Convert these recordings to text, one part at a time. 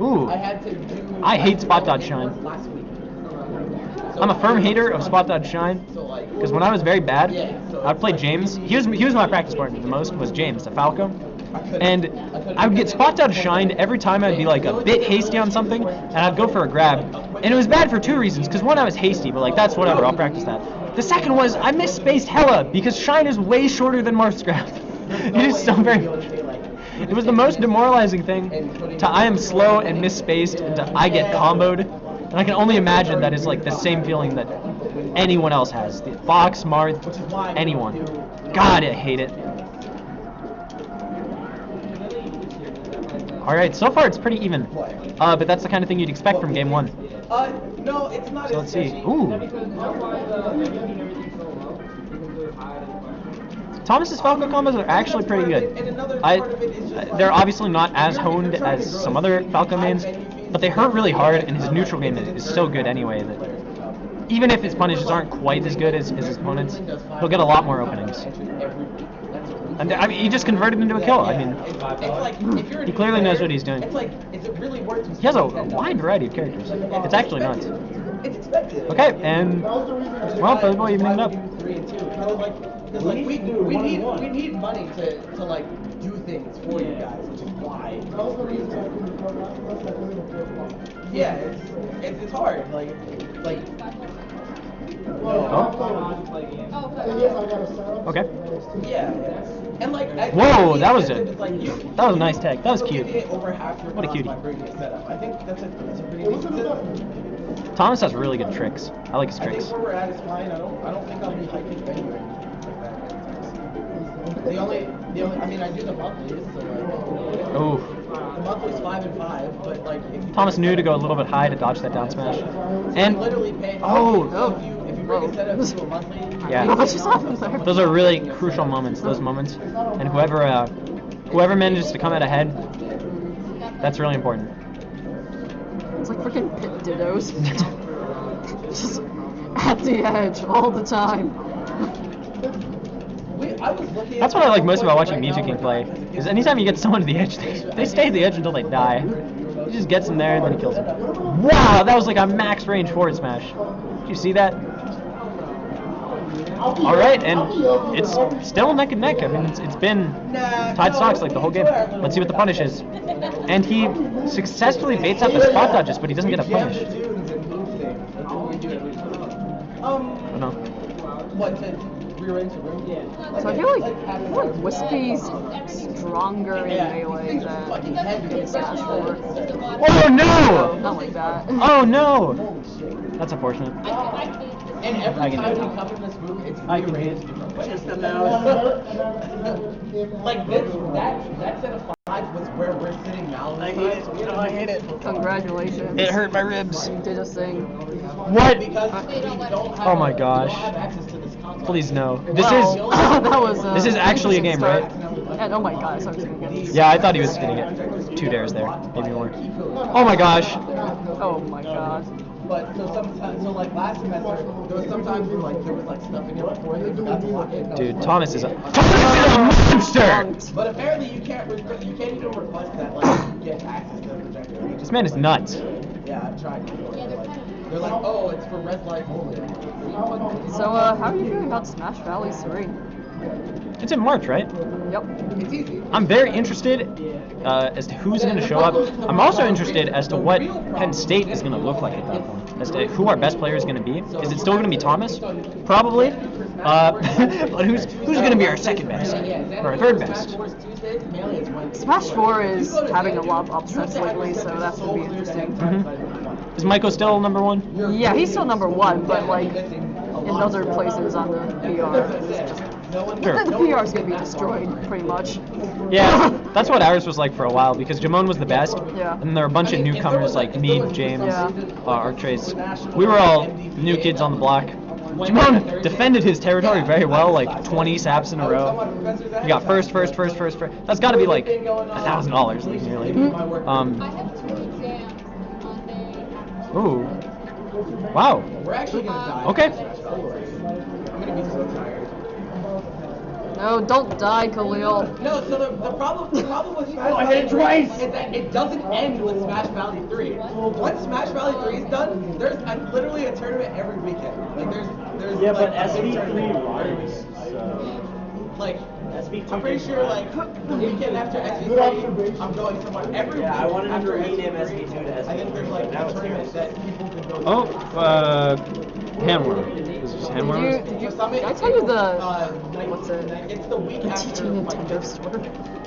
Ooh. I hate spot dodge shine. I'm a firm hater of spot dodge shine because when I was very bad, I'd play James. He was my practice partner the most, was James, the Falco. And I would get spot dodge shined every time I'd be like a bit hasty on something, and I'd go for a grab. And it was bad for two reasons, because one, I was hasty, but like that's whatever, I'll practice that. The second was I misspaced hella because shine is way shorter than Marth's grab. It is so very. It was the most demoralizing thing to I am slow and misspaced and to I get comboed. And I can only imagine that is like the same feeling that anyone else has. Fox, Marth, anyone. God, I hate it. Alright, so far it's pretty even. But that's the kind of thing you'd expect from game one. No, it's not. So let's see. Ooh. Thomas's Falco combos are actually pretty good. They're obviously not as honed as some other Falco mains, but they hurt really hard, and his neutral game is so good anyway that even if his punishes aren't quite as good as his opponents, he'll get a lot more openings. And I mean, he just converted into a kill. I mean, he clearly knows what he's doing. He has a wide variety of characters. It's actually nuts. Okay, and well, Fuzzboy evening it up. Like we need money to like do things for you guys, which is why. Yeah, it's hard. Like. Oh. Okay. Yeah. And like. Whoa, that was a nice tag. That was cute. What a cutie. I think that's a pretty decent. Thomas has really good tricks. I like his tricks. I think where we're at is fine. I don't think I'll be hiking anywhere. The only, I mean, I do the monthlies, so like, ooh. The monthly's 5 and 5, but like, if you Thomas knew to go a little bit high to dodge that down smash. And literally pay, if you bring a setup to a monthly, yeah, those are really crucial moments. Those moments, and whoever manages to come out ahead, that's really important. It's like freaking pit dittos. Just at the edge all the time. That's what I like most about watching Mewtwo King play, is anytime you get someone to the edge, they stay at the edge until they die. He just gets them there and then he kills them. Wow, that was like a max range forward smash. Did you see that? Alright, and it's still neck and neck. I mean, it's been tied stocks like the whole game. Let's see what the punish is. And he successfully baits out the spot dodges, but he doesn't get a punish. Oh no. So I feel like Whiskey's stronger in melee than in Smash 4. Oh no! Not like that. Oh no! That's unfortunate. And every time we come in this room, it's rearranged different. Just the mouse. Like this, that set of 5 was where we're sitting now. I hate it. You know, I hate it. Congratulations. It hurt my ribs. You did a thing. What? Oh my gosh. Please no. This this is actually a game, right? And, oh my god, I thought he was gonna get it. Yeah, I thought he was gonna get 2 dares there, maybe more. Oh my gosh. Oh my god. But so sometimes, so like last semester, there was sometimes where like there was like stuff in here before they got to lock in. Dude, Thomas is a monster. But apparently you can't even request that like you get access to the projector. This man is nuts. Yeah, I've tried. They're like, oh, it's for Red Life only. So how are you feeling about Smash Valley 3? It's in March, right? Yep. It's easy. I'm very interested as to who's going to show up. I'm also interested as to what Penn State is going to look like at that point. As to who our best player is going to be. Is it still going to be Thomas? Probably. But who's going to be our second best? Or our third best? Smash 4 is having a lot of upsets lately, so that's going to be interesting. Is Maiko still number 1? Yeah, he's still number 1, but like in other places on the PR, it's just Sure. the PR is going to be destroyed, pretty much. Yeah, that's what ours was like for a while, because Jamon was the best, Yeah. and there were a bunch of newcomers like me, James, Artrace. We were all new kids on the block. Jamon defended his territory very well, like 20 saps in a row. He got first. That's got to be like $1,000, like nearly. Ooh. Wow. We're actually gonna die. Okay. I'm gonna be so tired. No, don't die, Khalil. No, so the problem with Smash I Valley hit it 3 twice. is that it doesn't end with Smash Valley 3. Once Smash Valley 3 is done, there's literally a tournament every weekend. Like there's Yeah, like, but a big SV3 tournament every runs, weekend. so... Like SV2 I'm pretty sure like the weekend after SV3, I'm going somewhere every Yeah, I week wanted to after rename SV3. SV2 to SV3. I think there's like Now a it's tournament here. that people can go to. Oh, handworm. Is this handworm? Did I tell you what's it? It's the week The after. TT Nintendo store.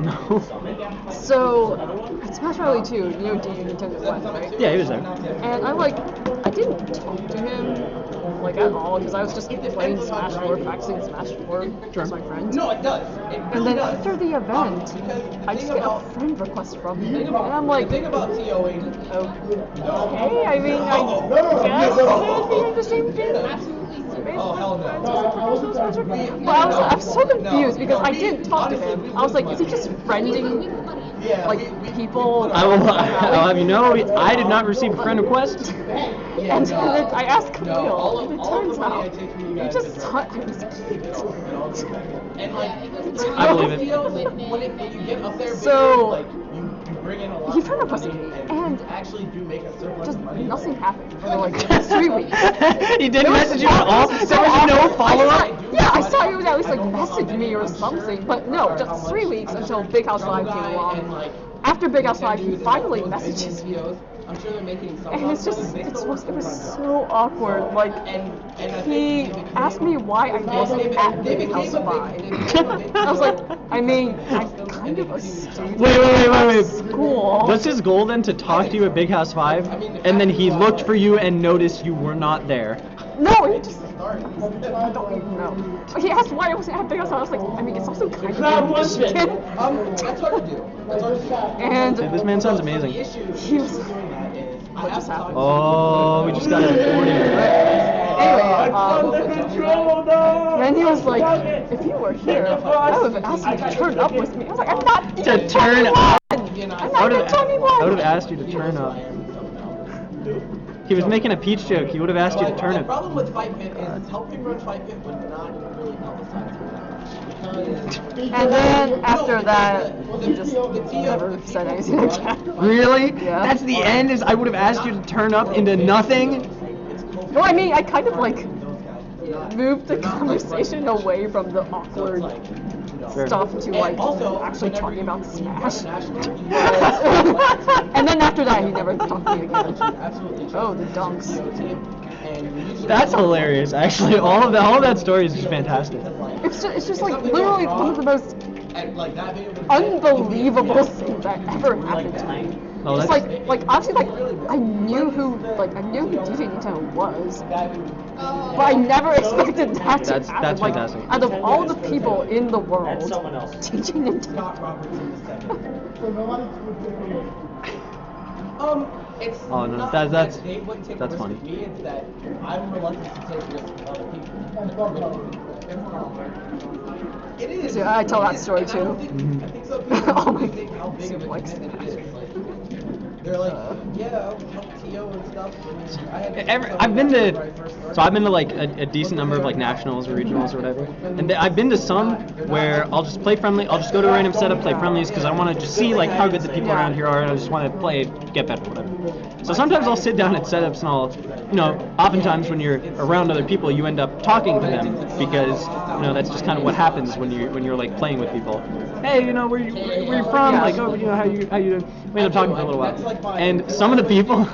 No. So, at Smash Rally 2, you know D Nintendo West, right? Yeah, he was there. And I didn't talk to him, like, at all, because I was just playing Smash 4, practicing Smash 4 with my friends. No, it does. It And really then does. after the event, I just get a friend request from him, and I'm like, the thing about TOing. okay, I mean, I guess they're the same thing. Oh hell no. But I was so confused because I didn't talk to him. I was like, is he just friending like people? I'll have you know, I did not receive a friend request. And then I asked Khalil, and it turns out he just thought I was And like, I believe it. When you get up there, So, like you bring in a lot. he friend requested me, and actually do make a surplus just of money. nothing happened for like 3 weeks. He didn't message you at all? There was no follow-up? Yeah, I saw he would at least like message me or something, but no, just 3 weeks until Big House Live came along. After Big House Live, he finally messages me. I'm sure they're making some. And it was so awkward. Like, he asked me why I wasn't at Big House 5. I was like, I mean, I'm kind of a student. Wait. School. Was his goal then to talk to you at Big House 5, and then he looked for you and noticed you were not there? No, he just. I don't even know. He asked why I wasn't at Big House 5. I was like, I mean, it's also kind of Michigan. That's hard to do. That's hard to do. And Dude, this man sounds amazing. he was. What just happened? Oh, we just got a recording. Anyway, Under control, no! then he was like, if you were here, I would have asked you to turn up with me. I was like, I'm not even To turn 21. up? I'm I not would even 21. have asked you to turn up. He was making a peach joke. He would have asked you to turn The it. problem with Fight Pit is helping run Fight Pit would not really publicize it. And then after that, he just never said anything again. Really? Yeah. That's the end? Is I would have asked you to turn up into nothing? No, I mean, I kind of like moved the conversation away from the awkward stuff to like actually talking about Smash. And then after that, he never talked to me again. Oh, the dunks. That's hilarious, actually. All of that story is just fantastic. It's just like literally one of the most unbelievable things that ever happened to me. Oh, It's that's- like honestly, like I knew who DJ Nintendo was, but I never expected that to That's happen. Like, fantastic. out of all the people in the world, That's someone else. DJ Nintendo. It's Oh, no, not that's- that they wouldn't take that's a risk funny. with me, it's that I'm reluctant to take risks with other people. It is. Yeah, I tell that It is. story And I don't too. think- I think some people Oh my think how big of a like commitment it is. Like, they're like, yeah, I'll help TO and stuff. I had to I've been when I to, first started. so I've been to like a decent number of like nationals or regionals or whatever, and I've been to some where I'll just play friendly. I'll just go to a random setup, play friendlies because I want to just see like how good the people around here are, and I just want to play, get better, whatever. So sometimes I'll sit down at setups and I'll, oftentimes when you're around other people, you end up talking to them because that's just kind of what happens when you're like playing with people. Hey, where you from? Like, oh, how you doing? We end up talking for a little while, and some of the people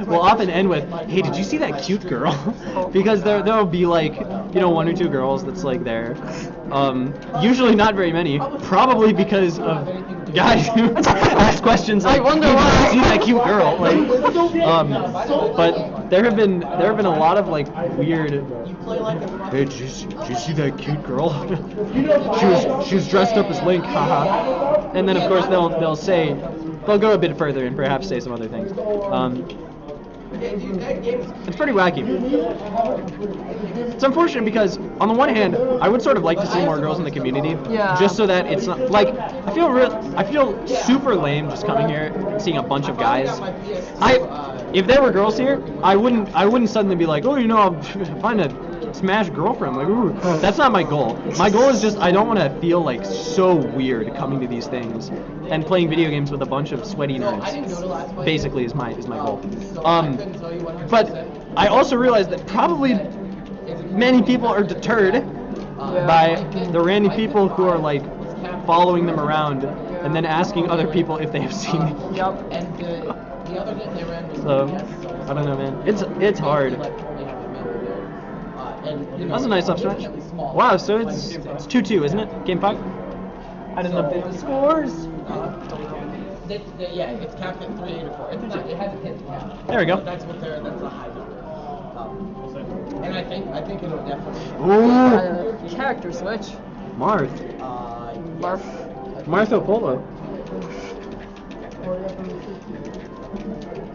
will often end with, hey, did you see that cute girl? Because there'll be like, one or two girls that's like there. Usually not very many, probably because of guys who ask questions like, I wonder hey, why. did you see that cute girl? Like, but there have been a lot of like weird. Hey, did you see that cute girl? she was dressed up as Link, haha. And then of course they'll go a bit further and perhaps say some other things. It's pretty wacky. It's unfortunate because on the one hand, I would sort of like to see more girls in the community, Yeah. just so that it's not like I feel super lame just coming here and seeing a bunch of guys. If there were girls here, I wouldn't suddenly be like, oh, I'll find a Smash girlfriend. Like, ooh, that's not my goal. My goal is just I don't want to feel like so weird coming to these things and playing video games with a bunch of sweaty nerds. Basically, is my goal. But I also realize that probably many people are deterred by the random people who are like following them around and then asking other people if they have seen it. Yep. So I don't know, man. It's hard. That's a nice up stretch. Wow, so it's 2-2, isn't it? Game 5? I didn't update the scores. Yeah, it's capped at 3, 8, or 4. It's not. It hasn't hit the cap. There we go. That's what they're. That's a high number. And I think it'll definitely. Ooh, Character switch. Marth. Martha Polo.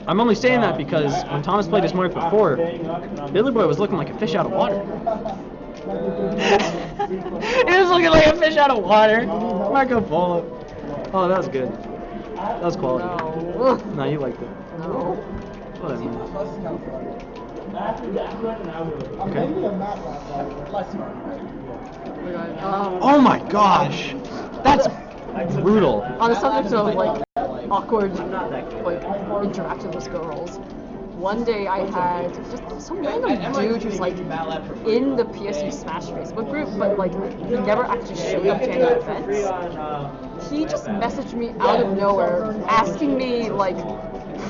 I'm only saying that because when Thomas played as Marth before, Billy Boy was looking like a fish out of water. He was looking like a fish out of water. Marco Polo. Oh, that was good. That was quality. No. No, you liked it. No. Whatever. Okay. Oh my gosh, that's brutal. On the subject of like awkward like interactions with girls, one day I had just some random dude who's like in the PSU Smash Facebook group, but like he never actually showed up to any events. He just messaged me out of nowhere asking me like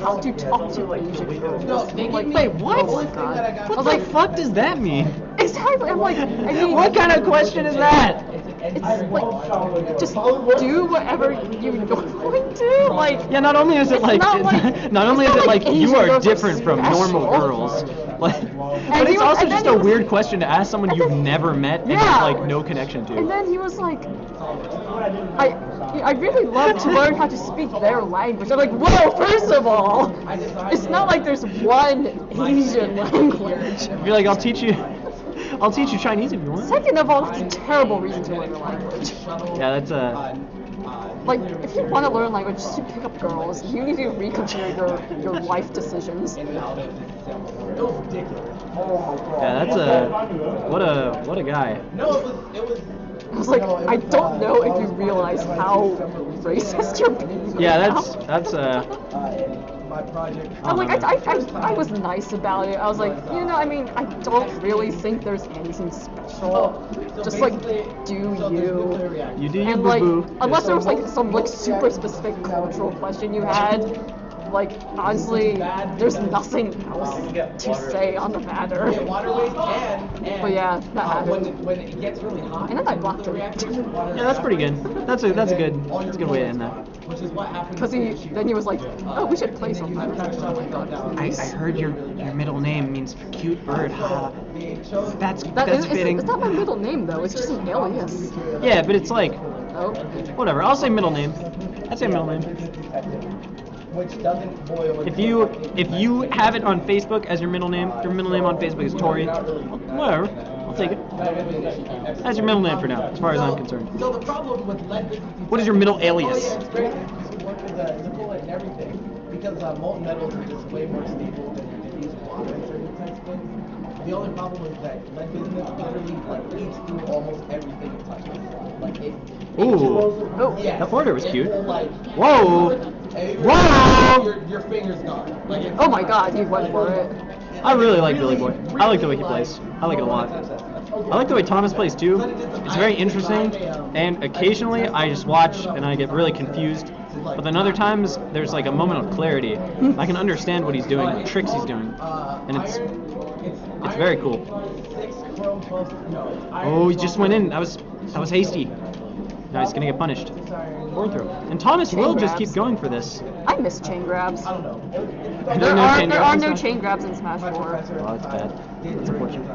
how to talk to Asian girls. Like, Wait, what? Oh my god. I What was the like, fuck does that mean? exactly. I'm like, I mean, What kind of question is that? it's like, just do whatever you normally do. Like, Yeah, not only is it It's like, not like- not only it's is not it like like you Asian are girls are different from normal special. girls, like, but he it's was- also and just then a he was- weird question to ask someone and you've then- never met and Yeah. have like no connection and to. then he was like, I really love to learn how to speak their language. I'm like, whoa, first of all, it's not like there's one Asian language. Be like, I'll teach you Chinese if you want. Second of all, that's a terrible reason to learn a language. Yeah, that's Like, if you want to learn a language just to pick up girls, you need to reconsider your life decisions. yeah, that's what a guy. No, it was. I was like, I don't know if you realize how racist you're being. Yeah, right that's My project. I'm like, I was nice about it. I was like, you know, I mean, I don't really think there's anything special. Just like, do you? You do you, And like, boo boo. unless there was like some like super specific cultural question you had, like honestly, there's nothing else to say on the matter. Yeah, waterways and But yeah, that happened. when it gets really hot. And then I blocked him. Yeah, that's pretty good. That's a good way to end that. Which is what happens. Because then he was like, oh, we should play sometime. Oh my god. I heard your middle name means cute bird. Haha. That's It's fitting. not my middle name though. It's just an alias. Yeah, but it's like Oh. whatever. I'll say middle name. I'd say middle name. Which doesn't boil. If you have it on Facebook as your middle name, your middle name on Facebook is Tori. Whatever. I'll take it. That's your middle name for now, as far as I'm concerned. So the problem with lead business. What is your middle alias? It's great. You work with the bullet and everything because molten metals are just way more stable than your diffused water and certain types of things. The only problem is that lead business literally like eats through almost everything it touches. Like it. Ooh. Oh. Yeah. That border was It cute. will, like, Whoa. Whoa. Your finger's gone. Like it's Oh my god, he went for it. I really like Billy Boy. I like the way he plays. I like it a lot. I like the way Thomas plays too. It's very interesting, and occasionally I just watch and I get really confused. But then other times there's like a moment of clarity. I can understand what he's doing, the tricks he's doing, and it's very cool. Oh, he just went in. That was hasty. Now he's gonna get punished. Forward throw. And Thomas will just keep going for this. I miss chain grabs. There There are no chain grabs in Smash 4. Oh, that's bad. That's unfortunate.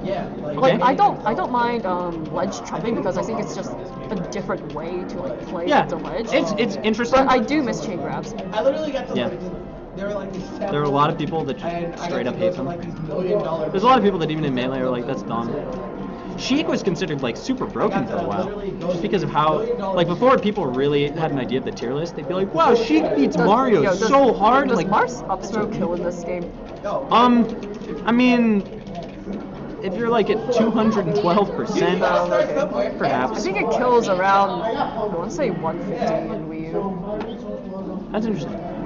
Yeah. Like I don't mind ledge trapping because I think it's just a different way to like play Yeah, the ledge. it's interesting. But I do miss chain grabs. I literally got to Yeah. there were like these There are a lot of people that just straight up hate them. There's a lot of people that even in Melee are like, that's dumb. Sheik was considered like super broken for a while, just because of how, like before people really had an idea of the tier list, they'd be like, wow, Sheik beats Mario so hard. Does Like, Mars up throw kill in this game? I mean, if you're like at 212%, I perhaps. think it kills around, I want to say 150 in Wii U. That's interesting.